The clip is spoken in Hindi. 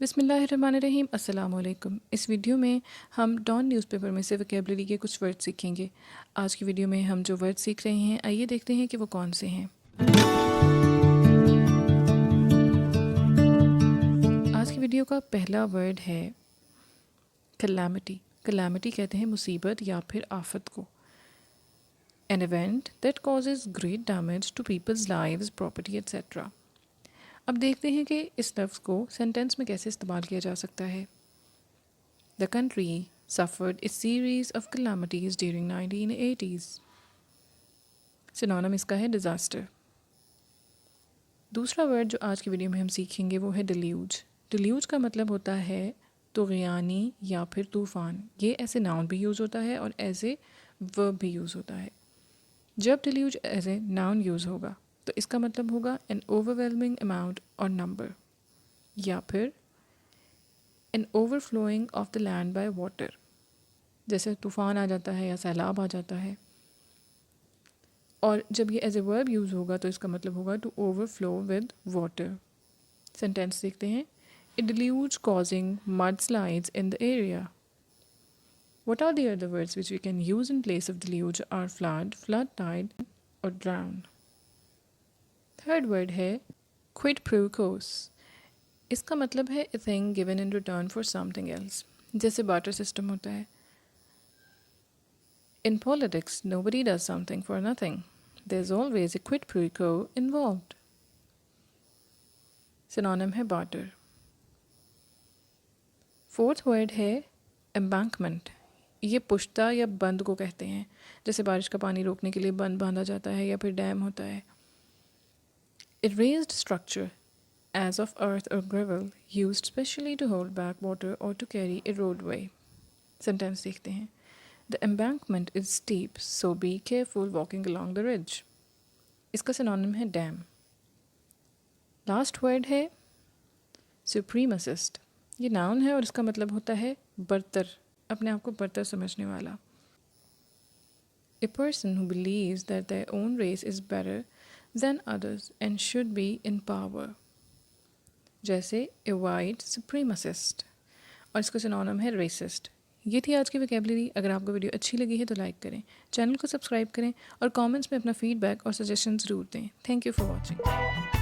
बिस्मिल्लाहिर्रहमानिर्रहीम। अस्सलाम वालेकुम। इस वीडियो में हम डॉन न्यूज़पेपर में से वोकैबुलरी के कुछ वर्ड सीखेंगे। आज की वीडियो में हम जो वर्ड सीख रहे हैं, आइए देखते हैं कि वो कौन से हैं। आज की वीडियो का पहला वर्ड है कैलामिटी। कैलामिटी कहते हैं मुसीबत या फिर आफत को। An event that causes great damage to people's lives, property etcetera. अब देखते हैं कि इस लफ्ज़ को सेंटेंस में कैसे इस्तेमाल किया जा सकता है। The country suffered a series of calamities during 1980s. Synonym इसका है डिज़ास्टर। दूसरा वर्ड जो आज की वीडियो में हम सीखेंगे वो है डिल्यूज। डिल्यूज का मतलब होता है तुग़यानी या फिर तूफ़ान। ये ऐसे नाउन भी यूज़ होता है और एज ए वर्ब भी यूज़ होता है। जब deluge as a noun use होगा तो इसका मतलब होगा एन ओवरवेलमिंग अमाउंट और नंबर, या फिर an overflowing of the land by water. जैसे तूफ़ान आ जाता है या सैलाब आ जाता है। और जब ये एज ए वर्ब यूज़ होगा तो इसका मतलब होगा to overflow with water. Sentence देखते हैं। It deluges causing mudslides in the area. What are the other words which we can use in place of deluge are flood, flood tide और drown. थर्ड वर्ड है quid pro quo. इसका मतलब है a thing given in return for something else. जैसे बार्टर सिस्टम होता है। In politics, nobody does something for nothing. There's always a quid pro quo involved. Synonym है बार्टर। फोर्थ वर्ड है एम्बैंकमेंट। ये पुश्ता या बंद को कहते हैं। जैसे बारिश का पानी रोकने के लिए बंद बांधा जाता है या फिर डैम होता है। A raised structure as of earth or gravel used specially to hold back water or to carry a roadway. Sentence देखते हैं। The embankment is steep, so be careful walking along the ridge. इसका सिनोनिम है डैम। लास्ट वर्ड है सुप्रीमसिस्ट। ये नाउन है और इसका मतलब होता है बरतर, अपने आप को बरतर समझने वाला। A person who believes that their own race is better than others and should be in power. जैसे a white supremacist। और इसका सिनोनिम है racist। ये थी आज की वोकैबुलरी। अगर आपको वीडियो अच्छी लगी है तो लाइक करें, चैनल को सब्सक्राइब करें और कमेंट्स में अपना फीडबैक और सजेशन ज़रूर दें। Thank you for watching.